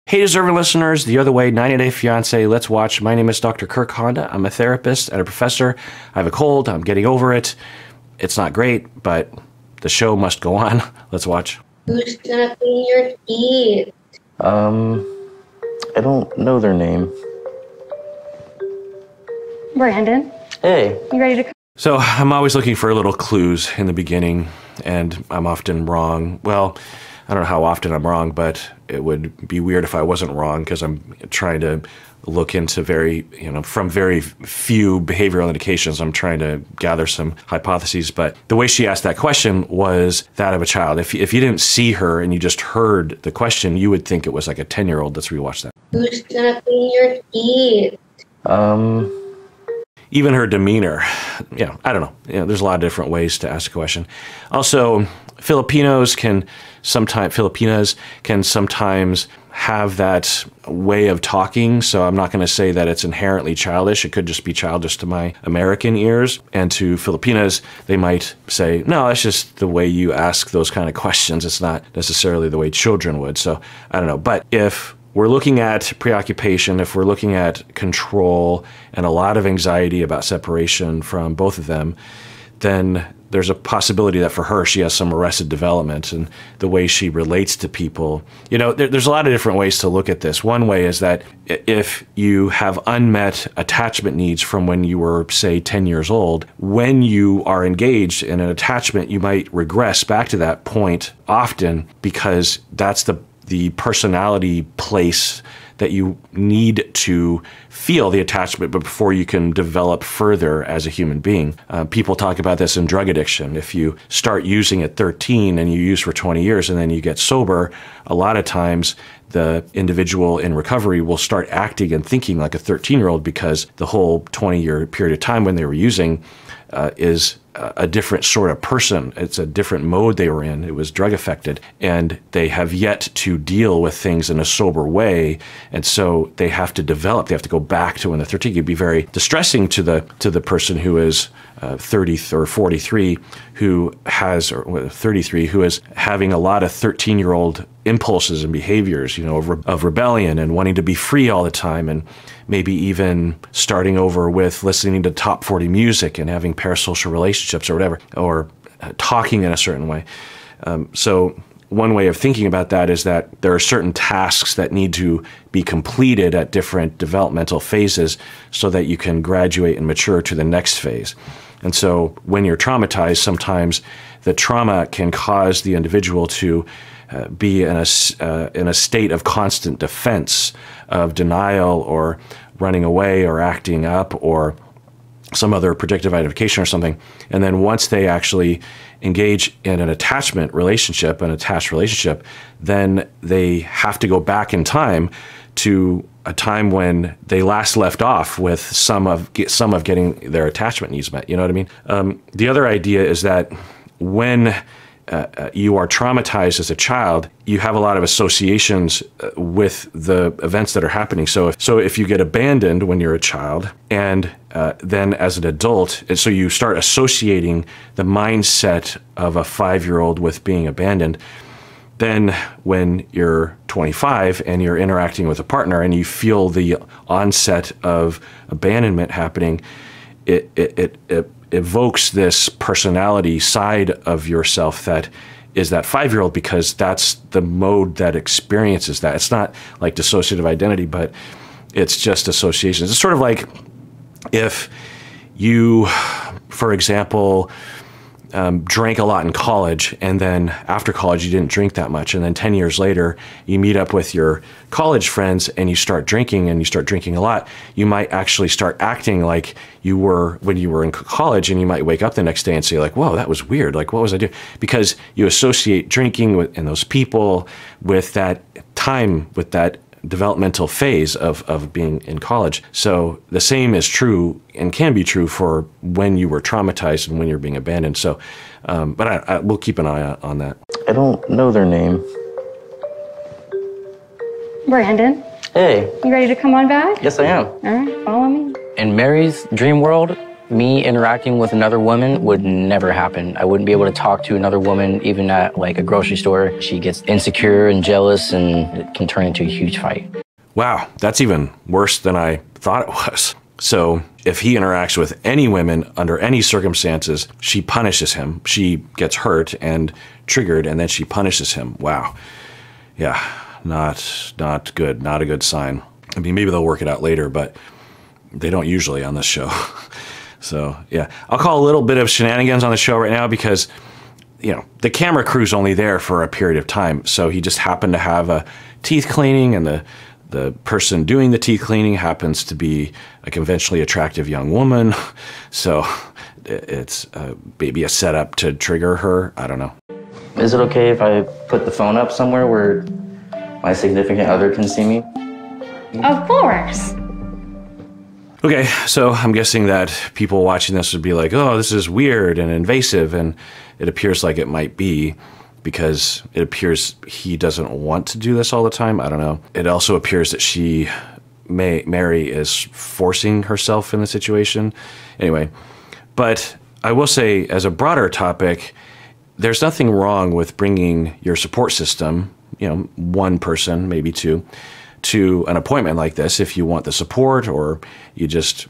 Hey, deserving listeners, The Other Way, 90-Day Fiancé, let's watch. My name is Dr. Kirk Honda. I'm a therapist and a professor. I have a cold. I'm getting over it. It's not great, but the show must go on. Let's watch. Who's gonna clean your teeth? I don't know their name. Brandon. Hey. You ready to come? So I'm always looking for little clues in the beginning, and I'm often wrong. Well, I don't know how often I'm wrong, but it would be weird if I wasn't wrong, because I'm trying to look into from very few behavioral indications, I'm trying to gather some hypotheses. But the way she asked that question was that of a child. If you didn't see her and you just heard the question, you would think it was like a 10-year-old. Let's rewatch that. Who's gonna clean your teeth? Even her demeanor, I don't know. There's a lot of different ways to ask a question. Also, Filipinas can sometimes have that way of talking, so I'm not going to say that it's inherently childish. It could just be childish to my American ears. And to Filipinas, they might say, no, that's just the way you ask those kind of questions. It's not necessarily the way children would. So I don't know. But if we're looking at preoccupation, if we're looking at control and a lot of anxiety about separation from both of them, then there's a possibility that for her, she has some arrested development and the way she relates to people. There's a lot of different ways to look at this. One way is that if you have unmet attachment needs from when you were, say, 10 years old, when you are engaged in an attachment, you might regress back to that point often, because that's the personality place that you need to feel the attachment, but before you can develop further as a human being. People talk about this in drug addiction. If you start using at 13 and you use for 20 years and then you get sober, a lot of times the individual in recovery will start acting and thinking like a 13-year-old, because the whole 20-year period of time when they were using is a different sort of person. It's a different mode they were in. It was drug affected, and they have yet to deal with things in a sober way. And so they have to develop. They have to go back to when they're 13. It'd be very distressing to the person who is 30 or 43, who has, or 33, who is having a lot of 13-year-old impulses and behaviors, of rebellion and wanting to be free all the time, and maybe even starting over with listening to top 40 music and having parasocial relationships or whatever, or talking in a certain way. So one way of thinking about that is that there are certain tasks that need to be completed at different developmental phases so that you can graduate and mature to the next phase. And so when you're traumatized, sometimes the trauma can cause the individual to be in a state of constant defense, of denial, or running away, or acting up, or some other predictive identification or something. And then once they actually engage in an attached relationship, then they have to go back in time to a time when they last left off with some of getting their attachment needs met. You know what I mean? The other idea is that when you are traumatized as a child, you have a lot of associations with the events that are happening. So if you get abandoned when you're a child, and then as an adult, and so you start associating the mindset of a 5-year-old with being abandoned, then when you're 25 and you're interacting with a partner and you feel the onset of abandonment happening, it evokes this personality side of yourself that is that 5-year-old, because that's the mode that experiences that. It's not like dissociative identity, but it's just associations. It's sort of like if you, for example, drank a lot in college, and then after college you didn't drink that much, and then 10 years later you meet up with your college friends and you start drinking a lot, you might actually start acting like you were when you were in college, and you might wake up the next day and say like, whoa, that was weird, like what was I doing? Because you associate drinking and those people with that time, with that developmental phase of being in college. So the same is true and can be true for when you were traumatized and when you're being abandoned. So, but we'll keep an eye out on that. I don't know their name. Brandon. Hey. You ready to come on back? Yes, I am. All right, follow me. In Mary's dream world, Me interacting with another woman would never happen. I wouldn't be able to talk to another woman, even at like a grocery store. She gets insecure and jealous, and it can turn into a huge fight. Wow, that's even worse than I thought it was. So if he interacts with any women under any circumstances, she punishes him. She gets hurt and triggered, and then she punishes him. Wow. Yeah, not good. Not a good sign. I mean, maybe they'll work it out later, but they don't usually on this show. So, yeah. I'll call a little bit of shenanigans on the show right now because, you know, the camera crew's only there for a period of time. So he just happened to have a teeth cleaning, and the person doing the teeth cleaning happens to be a conventionally attractive young woman. So it's maybe a setup to trigger her. I don't know. Is it okay if I put the phone up somewhere where my significant other can see me? Of course. Okay, so I'm guessing that people watching this would be like, oh, this is weird and invasive, and it appears like it might be because it appears he doesn't want to do this all the time. I don't know. It also appears that Mary is forcing herself in the situation. Anyway, but I will say as a broader topic, there's nothing wrong with bringing your support system, you know, one person, maybe two, to an appointment like this if you want the support, or you just,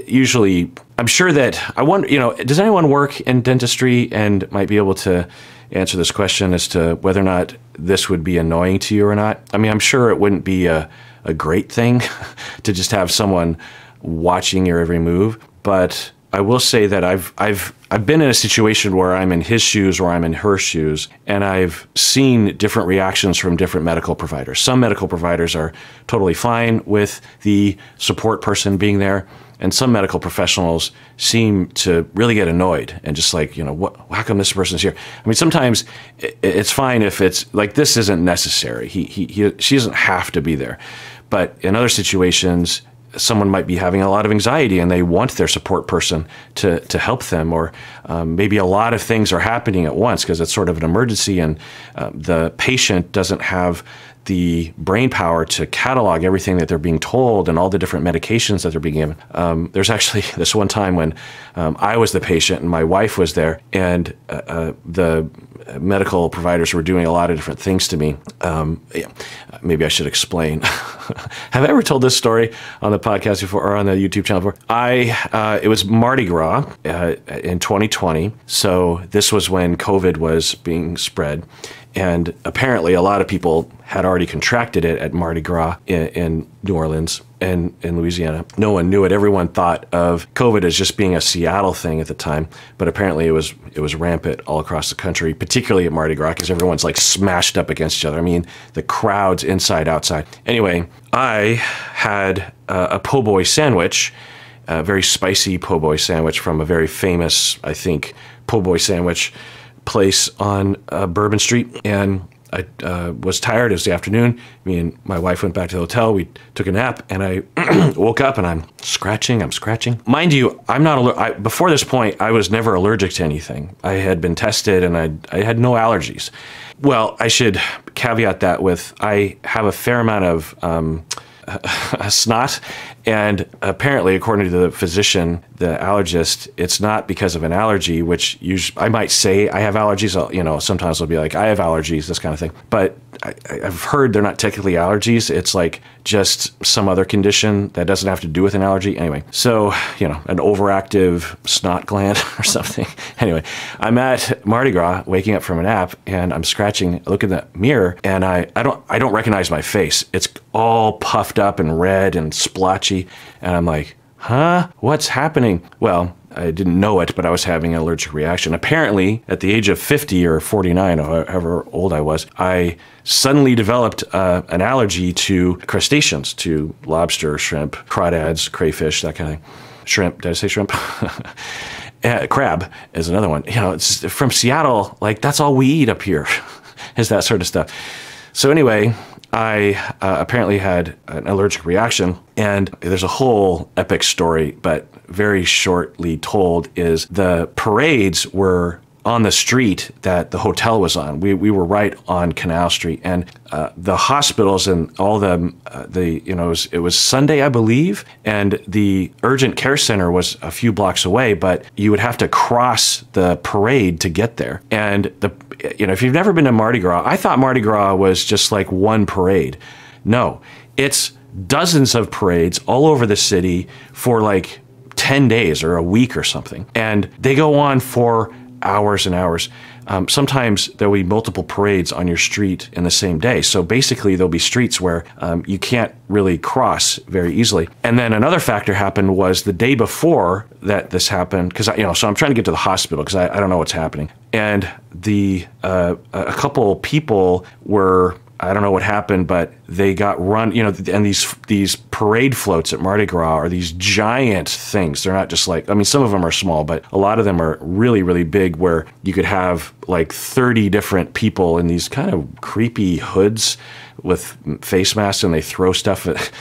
usually, I'm sure that, I wonder, you know, does anyone work in dentistry and might be able to answer this question as to whether or not this would be annoying to you or not? I mean, I'm sure it wouldn't be a great thing to just have someone watching your every move, but I will say that I've been in a situation where I'm in his shoes or I'm in her shoes, and I've seen different reactions from different medical providers. Some medical providers are totally fine with the support person being there, and some medical professionals seem to really get annoyed and just like, you know, how come this person's here? I mean, sometimes it's fine if it's like, this isn't necessary. She doesn't have to be there. But in other situations, someone might be having a lot of anxiety and they want their support person to help them, or maybe a lot of things are happening at once because it's sort of an emergency, and the patient doesn't have the brain power to catalog everything that they're being told and all the different medications that they're being given. There's actually this one time when I was the patient and my wife was there, and the medical providers were doing a lot of different things to me. Maybe I should explain. Have I ever told this story on the podcast before or on the YouTube channel before? It was Mardi Gras in 2020. So this was when COVID was being spread. And apparently a lot of people had already contracted it at Mardi Gras in New Orleans and in Louisiana. No one knew it. Everyone thought of COVID as just being a Seattle thing at the time, but apparently it was rampant all across the country, particularly at Mardi Gras, because everyone's like smashed up against each other. I mean, the crowds inside, outside. Anyway, I had a po' boy sandwich, a very spicy po' boy sandwich from a very famous, I think, po' boy sandwich place on Bourbon Street, and I was tired. It was the afternoon. Me and my wife went back to the hotel. We took a nap, and I woke up and I'm scratching. Mind you, I'm not before this point, I was never allergic to anything. I had been tested and I had no allergies. Well, I should caveat that with I have a fair amount of snot, and apparently, according to the physician, the allergist, it's not because of an allergy, which usually I might say I have allergies. You know, sometimes I'll be like, I have allergies, this kind of thing. But I've heard they're not technically allergies. It's like just some other condition that doesn't have to do with an allergy. Anyway, so, you know, an overactive snot gland or something. Anyway, I'm at Mardi Gras, waking up from a nap, and I'm scratching, look in the mirror, and I don't recognize my face. It's all puffed up and red and splotchy, and I'm like, huh? What's happening? Well, I didn't know it, but I was having an allergic reaction. Apparently, at the age of 50 or 49, or however old I was, I suddenly developed an allergy to crustaceans, to lobster, shrimp, crawdads, crayfish, that kind of thing. Shrimp, did I say shrimp? Crab is another one. You know, it's from Seattle, like that's all we eat up here, is that sort of stuff. So anyway, I apparently had an allergic reaction, and there's a whole epic story, but very shortly told is the parades were on the street that the hotel was on. We were right on Canal Street, and the hospitals and all it was Sunday, I believe, and the urgent care center was a few blocks away, but you would have to cross the parade to get there. And if you've never been to Mardi Gras, I thought Mardi Gras was just like one parade. No, it's dozens of parades all over the city for like 10 days or a week or something. And they go on for hours and hours. Sometimes there'll be multiple parades on your street in the same day. So basically there'll be streets where you can't really cross very easily. And then another factor happened was the day before that this happened, because so I'm trying to get to the hospital because I don't know what's happening. And a couple people were, I don't know what happened, but they got run, and these parade floats at Mardi Gras are these giant things. They're not just like, some of them are small, but a lot of them are really, really big, where you could have like 30 different people in these kind of creepy hoods with face masks, and they throw stuff at,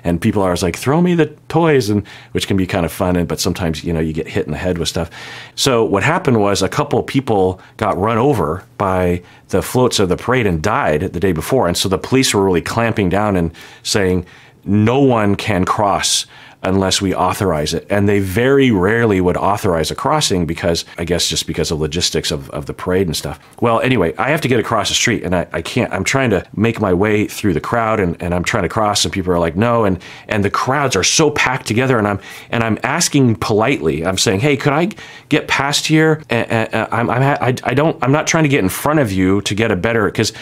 and people are always like, throw me the toys, and which can be kind of fun, but sometimes you get hit in the head with stuff. So what happened was a couple people got run over by the floats of the parade and died the day before, and so the police were really clamping down and saying no one can cross unless we authorize it. And they very rarely would authorize a crossing because, I guess, just because of logistics of the parade and stuff. Well, anyway, I have to get across the street, and I can't. I'm trying to make my way through the crowd, and I'm trying to cross, and people are like, no, and the crowds are so packed together, and I'm asking politely. I'm saying, hey, could I get past here? I'm not trying to get in front of you to get a better, because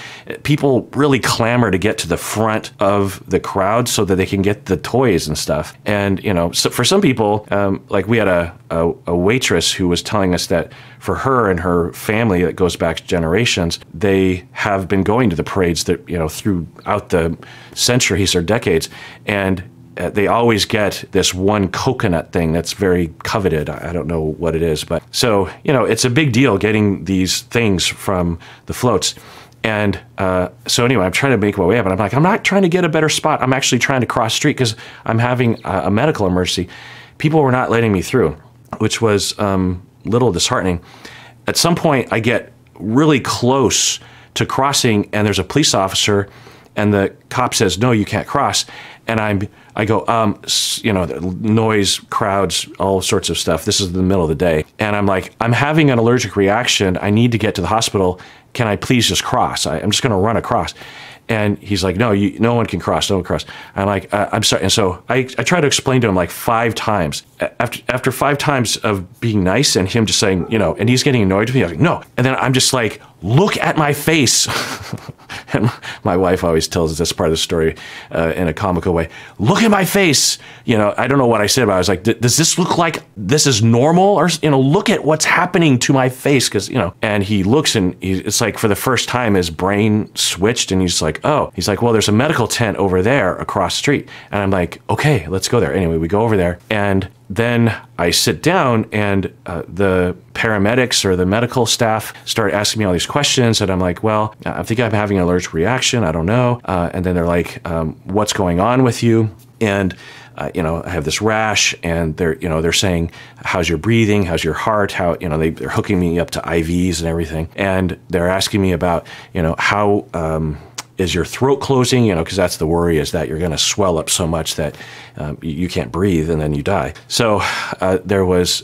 people really clamor to get to the front of the crowd so that they can get the toys and stuff. And so for some people, like we had a waitress who was telling us that for her and her family that goes back generations, they have been going to the parades that throughout the centuries or decades, and they always get this one coconut thing that's very coveted. I don't know what it is, but so it's a big deal getting these things from the floats. And so anyway, I'm trying to make my way up, and I'm not trying to get a better spot. I'm actually trying to cross the street because I'm having a medical emergency. People were not letting me through, which was a little disheartening. At some point, I get really close to crossing, and there's a police officer, and the cop says, no, you can't cross. And I go, noise, crowds, all sorts of stuff. This is the middle of the day. And I'm like, I'm having an allergic reaction. I need to get to the hospital. Can I please just cross? I'm just going to run across. And he's like, no, no one can cross, no one can cross. I'm like, I'm sorry. And so I try to explain to him like 5 times. After 5 times of being nice and him just saying, and he's getting annoyed with me, I'm like, no. And then I'm just like, look at my face. And my wife always tells us this part of the story in a comical way. Look at my face. I don't know what I said, but I was like, does this look like this is normal? Or, look at what's happening to my face. Because, and he looks, and it's like for the first time his brain switched, and he's like, oh, he's like, well, there's a medical tent over there across the street. And I'm like, okay, let's go there. Anyway, we go over there, and then I sit down, and the paramedics or the medical staff start asking me all these questions, and I'm like, well, I think I'm having an allergic reaction. I don't know. And then they're like, what's going on with you? And I have this rash, and they're saying, how's your breathing? How's your heart? How, they're hooking me up to IVs and everything. And they're asking me about, how, is your throat closing? Because that's the worry, is that you're going to swell up so much that you can't breathe and then you die. So there was,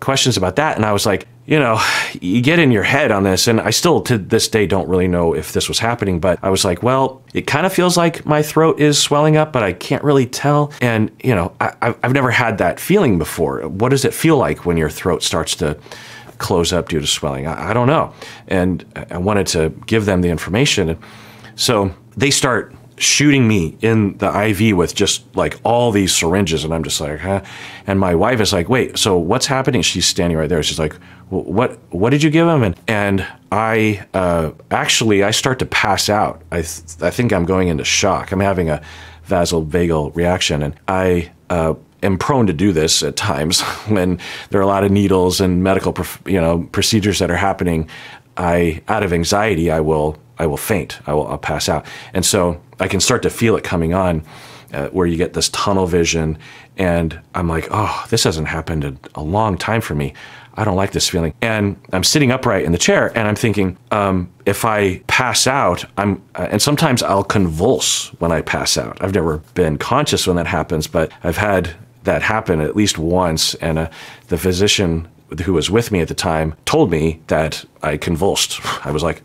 questions about that. And I was like, you get in your head on this, and I still to this day don't really know if this was happening, but I was like, well, it kind of feels like my throat is swelling up, but I can't really tell. And, I've never had that feeling before. What does it feel like when your throat starts to close up due to swelling? I don't know. And I wanted to give them the information. And so they start shooting me in the IV with just like all these syringes, and I'm just like, huh? And my wife is like, wait, so what's happening? She's standing right there. She's like, well, what did you give him? And I start to pass out. I think I'm going into shock. I'm having a vasovagal reaction, and I am prone to do this at times when there are a lot of needles and medical procedures that are happening. Out of anxiety, I will faint. I'll pass out. And so I can start to feel it coming on, where you get this tunnel vision, and I'm like, oh, this hasn't happened in a long time for me. I don't like this feeling. And I'm sitting upright in the chair and I'm thinking, if I pass out, and sometimes I'll convulse when I pass out. I've never been conscious when that happens, but I've had that happen at least once. And the physician who was with me at the time told me that I convulsed. I was like,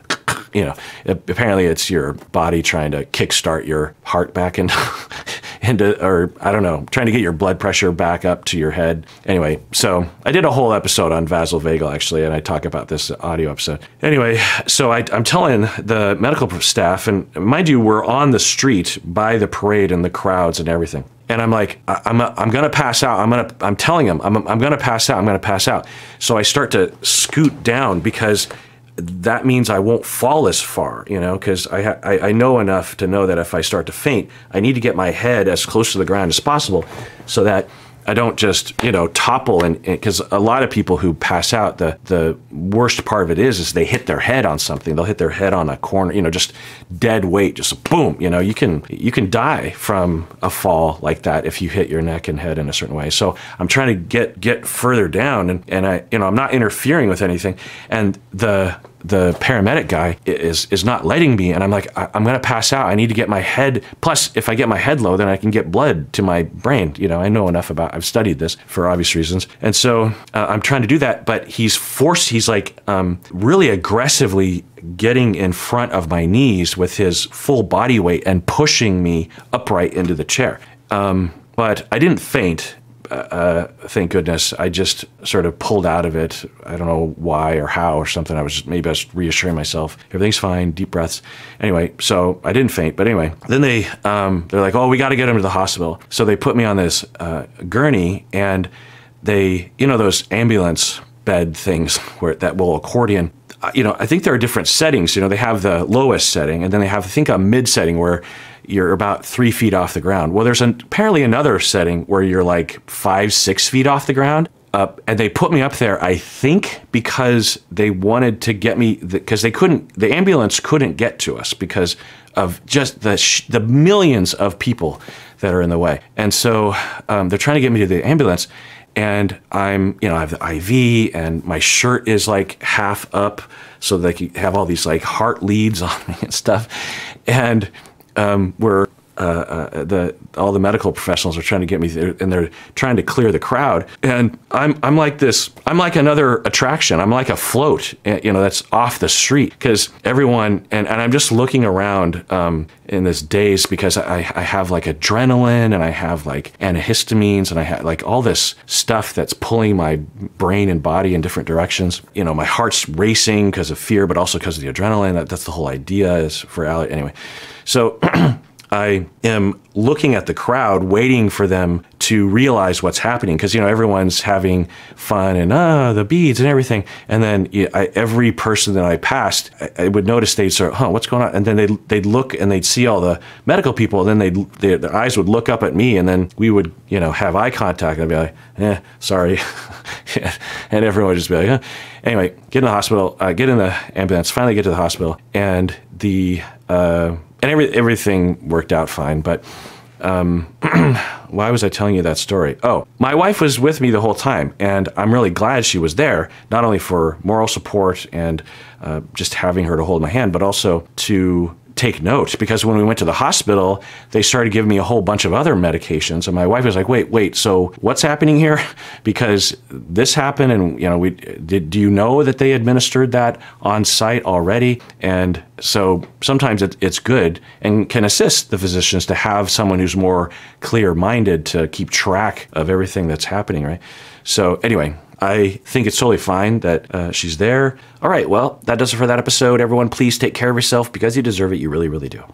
you know, apparently it's your body trying to kickstart your heart back into, or I don't know, trying to get your blood pressure back up to your head. Anyway, so I did a whole episode on vasovagal, actually, and I talk about this audio episode. Anyway, so I'm telling the medical staff, and mind you, we're on the street by the parade and the crowds and everything. And I'm like, I'm gonna pass out. I'm telling him, I'm gonna pass out. I'm gonna pass out. So I start to scoot down because that means I won't fall as far, you know, because I know enough to know that if I start to faint, I need to get my head as close to the ground as possible so that I don't just, you know, topple. And because a lot of people who pass out, the worst part of it is they hit their head on something. They'll hit their head on a corner, you know, just dead weight, just boom. You know, you can die from a fall like that if you hit your neck and head in a certain way. So I'm trying to get further down, and I, you know, I'm not interfering with anything. And the paramedic guy is not letting me, and I'm like, I'm gonna pass out. I need to get my head. Plus, if I get my head low, then I can get blood to my brain. You know, I know enough about. I've studied this for obvious reasons, and so I'm trying to do that. But he's like really aggressively getting in front of my knees with his full body weight and pushing me upright into the chair. But I didn't faint. Thank goodness. I just sort of pulled out of it. I don't know why or how or something. Maybe I was reassuring myself. Everything's fine. Deep breaths. Anyway, so I didn't faint. But anyway, then they're like, oh, we got to get him to the hospital. So they put me on this gurney, and they, you know, those ambulance bed things that will accordion. You know, I think there are different settings. You know, they have the lowest setting, and then they have, I think, a mid setting where you're about 3 feet off the ground. Well, there's apparently another setting where you're like 5-6 feet off the ground. And they put me up there, I think, because they wanted to get me, because the ambulance couldn't get to us because of just the millions of people that are in the way. And so they're trying to get me to the ambulance. And I'm, you know, I have the IV, and my shirt is like half up so they can have all these like heart leads on me and stuff. And all the medical professionals are trying to get me there, and they're trying to clear the crowd. And I'm like this. I'm like another attraction. I'm like a float, you know, that's off the street, because everyone, and I'm just looking around in this daze because I have like adrenaline, and I have like antihistamines, and I have like all this stuff that's pulling my brain and body in different directions. You know, my heart's racing because of fear, but also because of the adrenaline. That's the whole idea, is for anyway. So I am looking at the crowd, waiting for them to realize what's happening, because, you know, everyone's having fun and the beads and everything. And then every person that I passed, I would notice they'd sort of, what's going on? And then they'd look and they'd see all the medical people, and then their eyes would look up at me, and then we would, you know, have eye contact. I'd be like, sorry. And everyone would just be like, Anyway, get in the hospital, get in the ambulance, finally get to the hospital, and everything worked out fine. But why was I telling you that story? Oh, my wife was with me the whole time, and I'm really glad she was there, not only for moral support and just having her to hold my hand, but also to take note, because when we went to the hospital, they started giving me a whole bunch of other medications, and my wife was like, wait, so what's happening here? Because this happened, and, you know, do you know that they administered that on site already? And so sometimes it's good and can assist the physicians to have someone who's more clear-minded to keep track of everything that's happening, right? So anyway, I think it's totally fine that she's there. All right, well, that does it for that episode. Everyone, please take care of yourself, because you deserve it. You really, really do.